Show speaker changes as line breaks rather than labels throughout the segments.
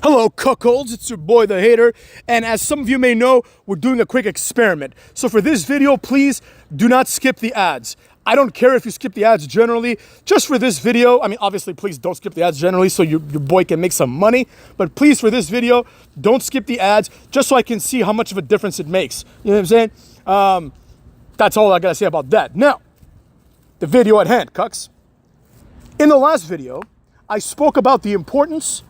Hello, cuckolds, it's your boy, The Hater, and as some of you may know, we're doing a quick experiment. So for this video, please do not skip the ads. I don't care if you skip the ads generally, just for this video, I mean, obviously, please don't skip the ads generally so your boy can make some money, but please, for this video, don't skip the ads, just so I can see how much of a difference it makes. You know what I'm saying? That's all I gotta say about that. Now, the video at hand, cucks. In the last video, I spoke about the importance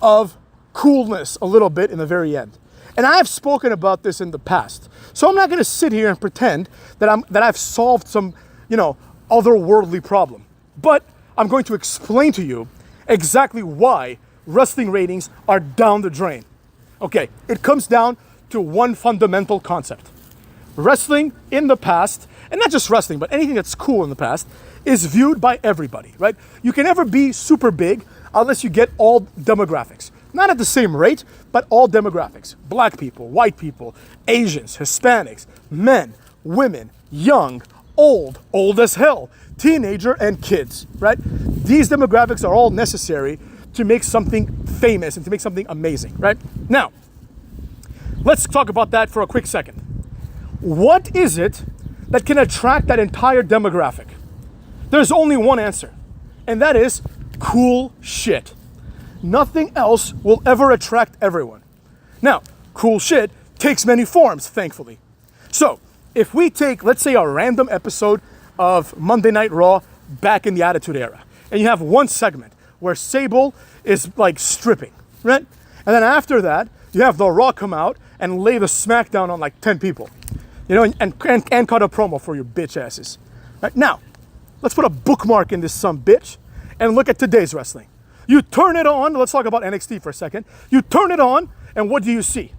of coolness a little bit in the very end. And I have spoken about this in the past. So I'm not going to sit here and pretend that I've solved some, otherworldly problem. But I'm going to explain to you exactly why wrestling ratings are down the drain. Okay, it comes down to one fundamental concept. Wrestling in the past, and not just wrestling, but anything that's cool in the past, is viewed by everybody, right? You can never be super big unless you get all demographics. Not at the same rate, but all demographics. Black people, white people, Asians, Hispanics, men, women, young, old as hell, teenager, and kids, right? These demographics are all necessary to make something famous and to make something amazing, right? Now, let's talk about that for a quick second. What is it that can attract that entire demographic? There's only one answer, and that is cool shit. Nothing else will ever attract everyone. Now, cool shit takes many forms, thankfully. So, if we take, let's say, a random episode of Monday Night Raw back in the Attitude Era, and you have one segment where Sable is like stripping, right? And then after that, you have The Raw come out and lay the smackdown on like 10 people, and cut a promo for your bitch asses. Right? Now, let's put a bookmark in this some bitch and look at today's wrestling. You turn it on, let's talk about NXT for a second. You turn it on, and what do you see?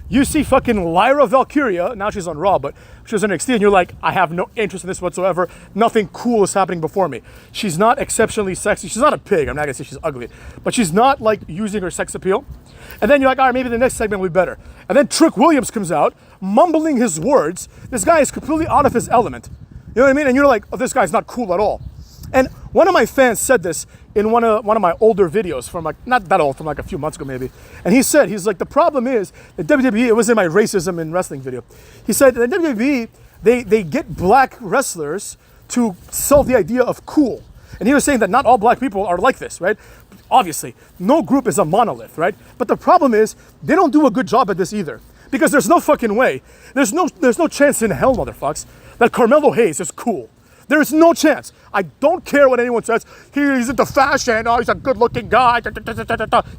You see fucking Lyra Valkyria, now she's on Raw, but she was on NXT, and you're like, I have no interest in this whatsoever. Nothing cool is happening before me. She's not exceptionally sexy. She's not a pig, I'm not gonna say she's ugly, but she's not like using her sex appeal. And then you're like, all right, maybe the next segment will be better. And then Trick Williams comes out, mumbling his words. This guy is completely out of his element. You know what I mean? And you're like, oh, this guy's not cool at all. And one of my fans said this in one of my older videos from like, not that old, from like a few months ago maybe. And he's like, the problem is that WWE, it was in my racism in wrestling video. He said that WWE, they get black wrestlers to sell the idea of cool. And he was saying that not all black people are like this, right? Obviously, no group is a monolith, right? But the problem is they don't do a good job at this either. Because there's no fucking way. There's no chance in hell, motherfucks, that Carmelo Hayes is cool. There is no chance. I don't care what anyone says. He's into fashion. Oh, he's a good-looking guy.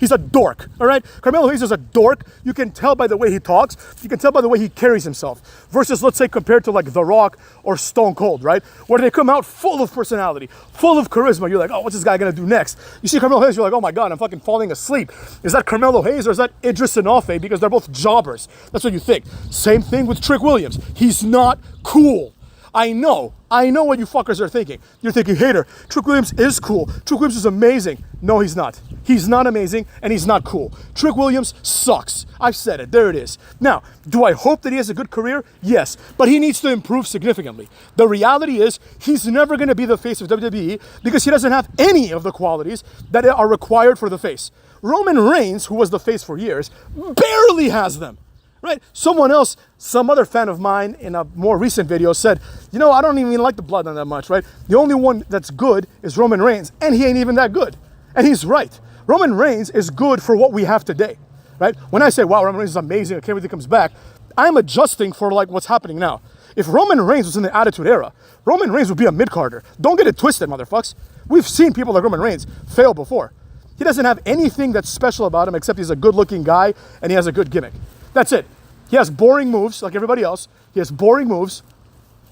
He's a dork, all right? Carmelo Hayes is a dork. You can tell by the way he talks. You can tell by the way he carries himself. Versus, let's say, compared to like The Rock or Stone Cold, right? Where they come out full of personality, full of charisma. You're like, oh, what's this guy gonna do next? You see Carmelo Hayes, you're like, oh my God, I'm fucking falling asleep. Is that Carmelo Hayes or is that Idris Inoue? Because they're both jobbers. That's what you think. Same thing with Trick Williams. He's not cool. I know what you fuckers are thinking. You're thinking, Hater, Trick Williams is cool. Trick Williams is amazing. No, he's not. He's not amazing, and he's not cool. Trick Williams sucks. I've said it. There it is. Now, do I hope that he has a good career? Yes, but he needs to improve significantly. The reality is, he's never going to be the face of WWE because he doesn't have any of the qualities that are required for the face. Roman Reigns, who was the face for years, barely has them. Right? Someone else, some other fan of mine in a more recent video said, I don't even like the Bloodline that much, right? The only one that's good is Roman Reigns, and he ain't even that good. And he's right. Roman Reigns is good for what we have today, right? When I say, wow, Roman Reigns is amazing, I can't wait till he comes back, I'm adjusting for like what's happening now. If Roman Reigns was in the Attitude Era, Roman Reigns would be a mid-carder. Don't get it twisted, motherfucks. We've seen people like Roman Reigns fail before. He doesn't have anything that's special about him except he's a good-looking guy and he has a good gimmick. That's it. He has boring moves like everybody else. He has boring moves.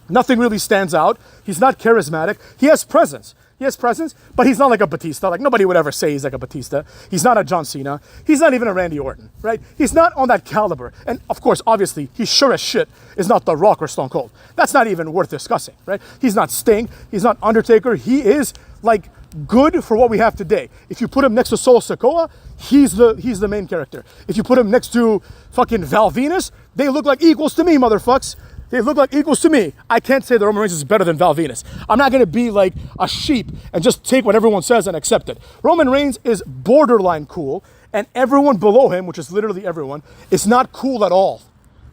Nothing really stands out. He's not charismatic. He has presence. But he's not like a Batista. Like nobody would ever say he's like a Batista. He's not a John Cena. He's not even a Randy Orton, right? He's not on that caliber. And of course, obviously, he sure as shit is not The Rock or Stone Cold. That's not even worth discussing, right? He's not Sting. He's not Undertaker. He is like good for what we have today. If you put him next to Solo Sikoa, he's the main character. If you put him next to fucking Val Venus, they look like equals to me, motherfucks. They look like equals to me. I can't say that Roman Reigns is better than Val Venus. I'm not going to be like a sheep and just take what everyone says and accept it. Roman Reigns is borderline cool, and everyone below him, which is literally everyone, is not cool at all,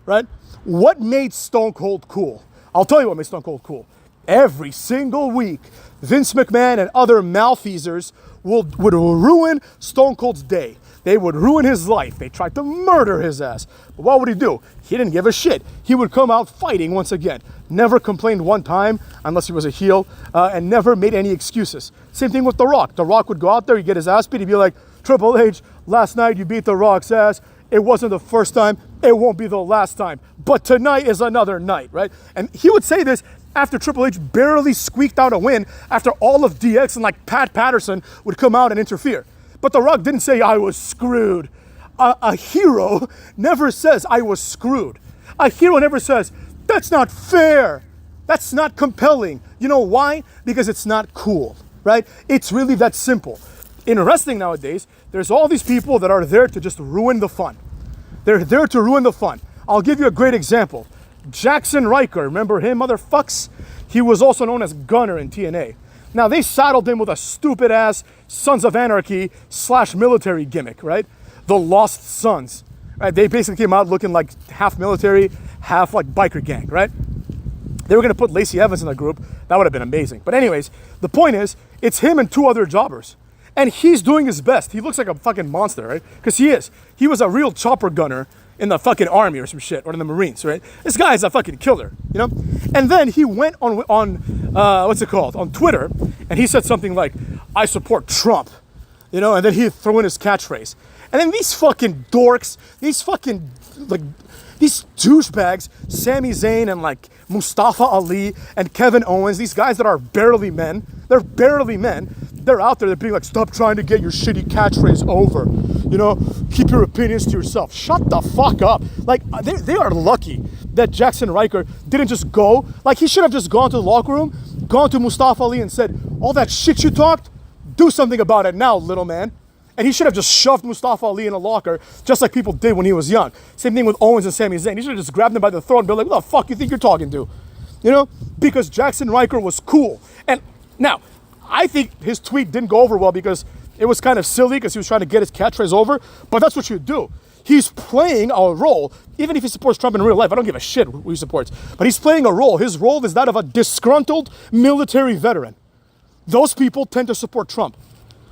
right? What made Stone Cold cool? I'll tell you what made Stone Cold cool. Every single week, Vince McMahon and other malfeasers would ruin Stone Cold's day. They would ruin his life. They tried to murder his ass. But what would he do? He didn't give a shit. He would come out fighting once again. Never complained one time, unless he was a heel, and never made any excuses. Same thing with The Rock. The Rock would go out there, he'd get his ass beat, he'd be like, Triple H, last night you beat The Rock's ass. It wasn't the first time, it won't be the last time. But tonight is another night, right? And he would say this after Triple H barely squeaked out a win, after all of DX and like Pat Patterson would come out and interfere. But The Rock didn't say, I was screwed. A hero never says, I was screwed. A hero never says, that's not fair. That's not compelling. You know why? Because it's not cool, right? It's really that simple. In wrestling nowadays, there's all these people that are there to just ruin the fun. They're there to ruin the fun. I'll give you a great example. Jackson Riker, remember him, motherfucks? He was also known as Gunner in TNA. Now, they saddled him with a stupid-ass Sons of Anarchy / military gimmick, right? The Lost Sons, right? They basically came out looking like half military, half like biker gang, right? They were going to put Lacey Evans in the group. That would have been amazing. But anyways, the point is, it's him and 2 other jobbers. And he's doing his best. He looks like a fucking monster, right? Because he is. He was a real chopper gunner in the fucking army or some shit, or in the Marines, right? This guy is a fucking killer, you know? And then he went on on Twitter, and he said something like, I support Trump, you know? And then he threw in his catchphrase. And then these fucking dorks, these douchebags, Sami Zayn and like Mustafa Ali and Kevin Owens, these guys that are barely men, they're barely men. They're out there, they're being like, stop trying to get your shitty catchphrase over. You know, keep your opinions to yourself. Shut the fuck up. Like, they are lucky that Jackson Riker didn't just go. Like, he should have just gone to the locker room, gone to Mustafa Ali and said, all that shit you talked, do something about it now, little man. And he should have just shoved Mustafa Ali in a locker, just like people did when he was young. Same thing with Owens and Sami Zayn. He should have just grabbed them by the throat and be like, what the fuck you think you're talking to? You know? Because Jackson Riker was cool. And now, I think his tweet didn't go over well because it was kind of silly because he was trying to get his catchphrase over, but that's what you do. He's playing a role, even if he supports Trump in real life. I don't give a shit who he supports, but he's playing a role. His role is that of a disgruntled military veteran. Those people tend to support Trump,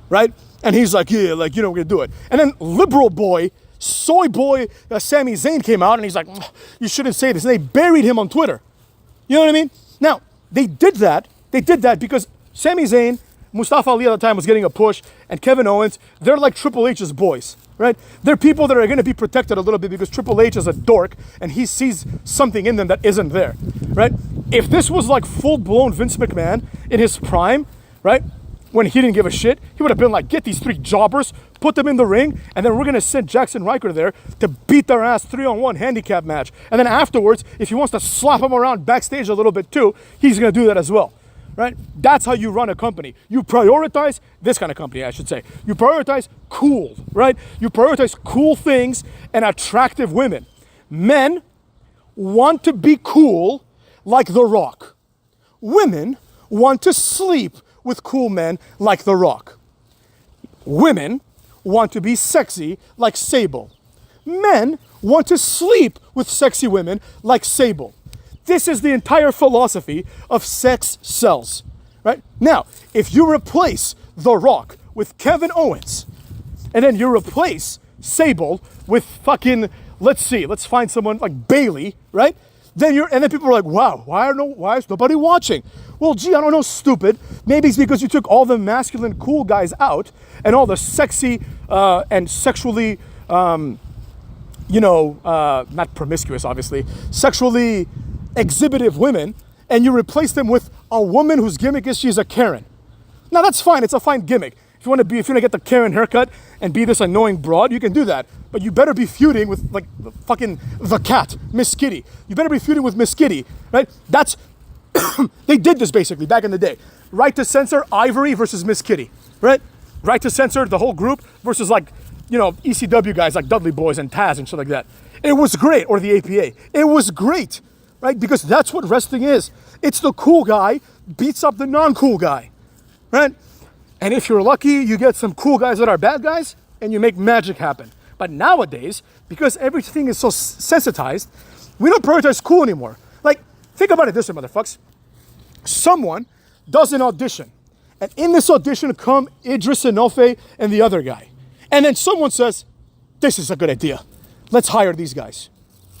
right? And he's like, yeah, like, you know, we're gonna do it. And then liberal boy, soy boy, Sami Zayn came out and he's like, you shouldn't say this. And they buried him on Twitter. You know what I mean? Now, they did that because Sami Zayn, Mustafa Ali at the time was getting a push, and Kevin Owens, they're like Triple H's boys, right? They're people that are going to be protected a little bit because Triple H is a dork and he sees something in them that isn't there, right? If this was like full-blown Vince McMahon in his prime, right? When he didn't give a shit, he would have been like, get these 3 jobbers, put them in the ring, and then we're going to send Jackson Riker there to beat their ass 3-on-1 handicap match. And then afterwards, if he wants to slap them around backstage a little bit too, he's going to do that as well. Right? That's how you run a company. You prioritize, this kind of company, I should say. You prioritize cool, right? You prioritize cool things and attractive women. Men want to be cool like The Rock. Women want to sleep with cool men like The Rock. Women want to be sexy like Sable. Men want to sleep with sexy women like Sable. This is the entire philosophy of sex sells, right? Now, if you replace The Rock with Kevin Owens, and then you replace Sable with fucking, let's find someone like Bailey, right? Then people are like, wow, why is nobody watching? Well, gee, I don't know, stupid. Maybe it's because you took all the masculine cool guys out and all the sexy and sexually, not promiscuous, obviously, sexually exhibitive women, and you replace them with a woman whose gimmick is she's a Karen. Now that's fine, it's a fine gimmick. If you want to get the Karen haircut and be this annoying broad, you can do that. But you better be feuding with like the cat, Miss Kitty. You better be feuding with Miss Kitty, right? That's they did this basically back in the day. Right to Censor, Ivory versus Miss Kitty, right? Right to Censor, the whole group versus like, ECW guys like Dudley Boys and Taz and shit like that. It was great, or the APA. It was great. Right? Because that's what wrestling is. It's the cool guy beats up the non-cool guy, right? And if you're lucky, you get some cool guys that are bad guys, and you make magic happen. But nowadays, because everything is so sensitized, we don't prioritize cool anymore. Like, think about it this way, motherfuckers. Someone does an audition, and in this audition come Idris Enofe and the other guy. And then someone says, this is a good idea. Let's hire these guys.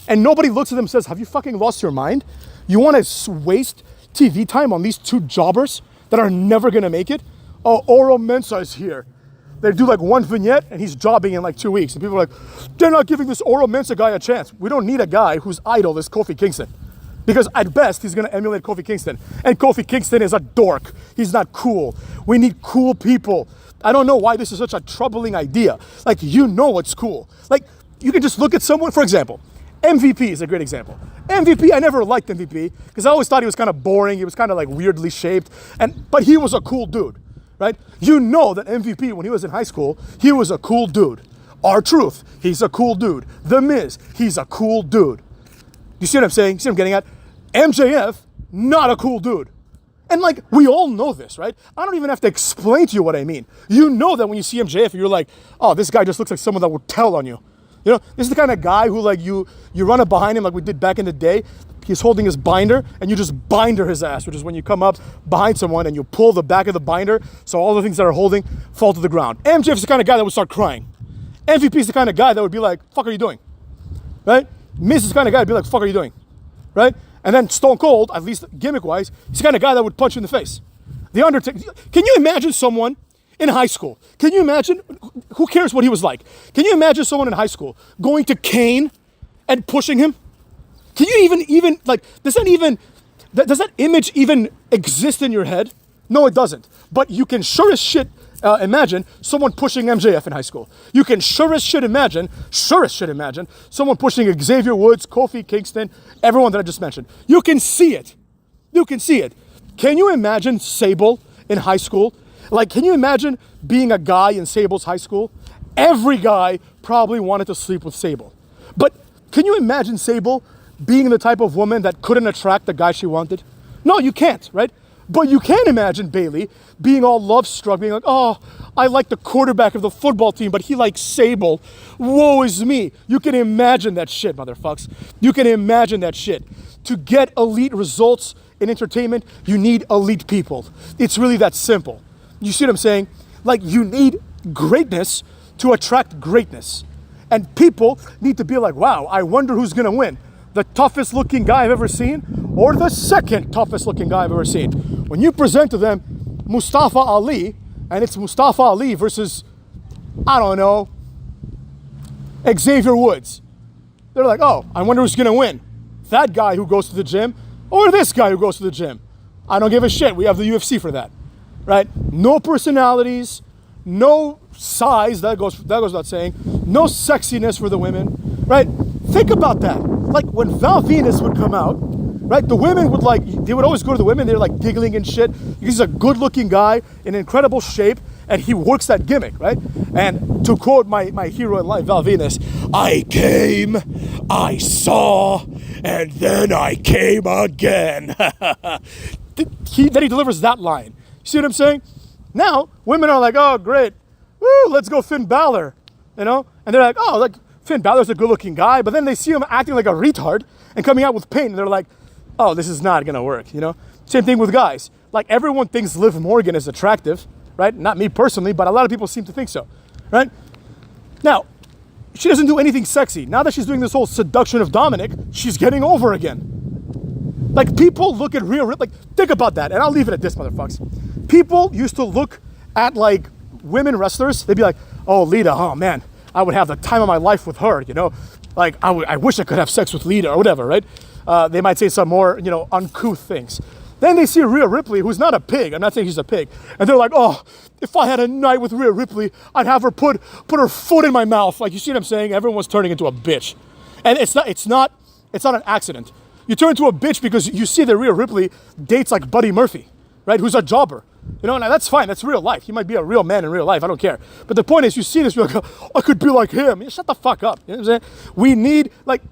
And nobody looks at them and says, have you fucking lost your mind? You want to waste TV time on these two jobbers that are never going to make it? Oh, Oro Mensah is here. They do like one vignette and he's jobbing in like 2 weeks. And people are like, they're not giving this Oro Mensah guy a chance. We don't need a guy whose idol is Kofi Kingston. Because at best, he's going to emulate Kofi Kingston. And Kofi Kingston is a dork. He's not cool. We need cool people. I don't know why this is such a troubling idea. Like, you know what's cool. Like, you can just look at someone, for example, MVP is a great example. MVP, I never liked MVP because I always thought he was kind of boring. He was kind of like weirdly shaped. But he was a cool dude, right? You know that MVP, when he was in high school, he was a cool dude. R-Truth, he's a cool dude. The Miz, he's a cool dude. You see what I'm saying? See what I'm getting at? MJF, not a cool dude. And like, we all know this, right? I don't even have to explain to you what I mean. You know that when you see MJF, you're like, oh, this guy just looks like someone that would tell on you. You know, this is the kind of guy who like you run up behind him like we did back in the day. He's holding his binder and you just binder his ass, which is when you come up behind someone and you pull the back of the binder so all the things that are holding fall to the ground. MJF's the kind of guy that would start crying. MVP's the kind of guy that would be like, fuck are you doing? Right? Miz is the kind of guy that'd be like, fuck are you doing? Right? And then Stone Cold, at least gimmick-wise, he's the kind of guy that would punch you in the face. The Undertaker, can you imagine someone in high school? Can you imagine, who cares what he was like? Can you imagine someone in high school going to Kane and pushing him? Can you even like, does that image even exist in your head? No, it doesn't. But you can sure as shit imagine someone pushing MJF in high school. You can sure as shit imagine someone pushing Xavier Woods, Kofi Kingston, everyone that I just mentioned. You can see it. You can see it. Can you imagine Sable in high school? Like, can you imagine being a guy in Sable's high school? Every guy probably wanted to sleep with Sable. But can you imagine Sable being the type of woman that couldn't attract the guy she wanted? No, you can't, right? But you can imagine Bayley being all love-struck, being like, oh, I like the quarterback of the football team, but he likes Sable. Woe is me. You can imagine that shit, motherfucks. You can imagine that shit. To get elite results in entertainment, you need elite people. It's really that simple. You see what I'm saying? Like, you need greatness to attract greatness. And people need to be like, wow, I wonder who's going to win. The toughest looking guy I've ever seen or the second toughest looking guy I've ever seen. When you present to them Mustafa Ali and it's Mustafa Ali versus, I don't know, Xavier Woods. They're like, oh, I wonder who's gonna win. That guy who goes to the gym or this guy who goes to the gym. I don't give a shit. We have the UFC for that, right? No personalities, no size, that goes without saying, no sexiness for the women, right? Think about that. Like when Val Venus would come out, right? The women would they would always go to the women. They're like giggling and shit. He's a good looking guy in incredible shape and he works that gimmick, right? And to quote my hero in life, Val Venus, I came, I saw, and then I came again. Then he delivers that line. You see what I'm saying? Now, women are like, oh, great. Woo, let's go Finn Balor, you know? And they're like, oh, like, Finn Balor's a good-looking guy, but then they see him acting like a retard and coming out with pain, and they're like, oh, this is not gonna work, you know? Same thing with guys. Like, everyone thinks Liv Morgan is attractive, right? Not me personally, but a lot of people seem to think so, right? Now, she doesn't do anything sexy. Now that she's doing this whole seduction of Dominic, she's getting over again. Like, people look at Rhea Ripley, like, think about that, and I'll leave it at this, motherfuckers. People used to look at, like, women wrestlers, they'd be like, oh, Lita, oh, man, I would have the time of my life with her, you know? Like, I wish I could have sex with Lita or whatever, right? They might say some more, you know, uncouth things. Then they see Rhea Ripley, who's not a pig. I'm not saying she's a pig. And they're like, oh, if I had a night with Rhea Ripley, I'd have her put her foot in my mouth. Like, you see what I'm saying? Everyone's turning into a bitch. And it's not an accident. You turn into a bitch because you see that Rhea Ripley dates like Buddy Murphy, right? Who's a jobber. You know, now that's fine. That's real life. He might be a real man in real life. I don't care. But the point is, you see this, you're like, oh, I could be like him. Yeah, shut the fuck up. You know what I'm saying? We need, like,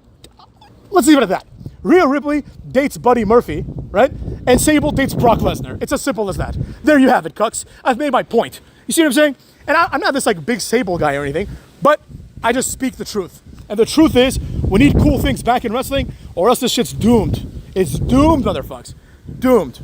let's leave it at that. Rhea Ripley dates Buddy Murphy, right? And Sable dates Brock Lesnar. It's as simple as that. There you have it, cucks. I've made my point. You see what I'm saying? And I'm not this like big Sable guy or anything, but I just speak the truth. And the truth is, we need cool things back in wrestling, or else this shit's doomed. It's doomed, motherfuckers. Doomed.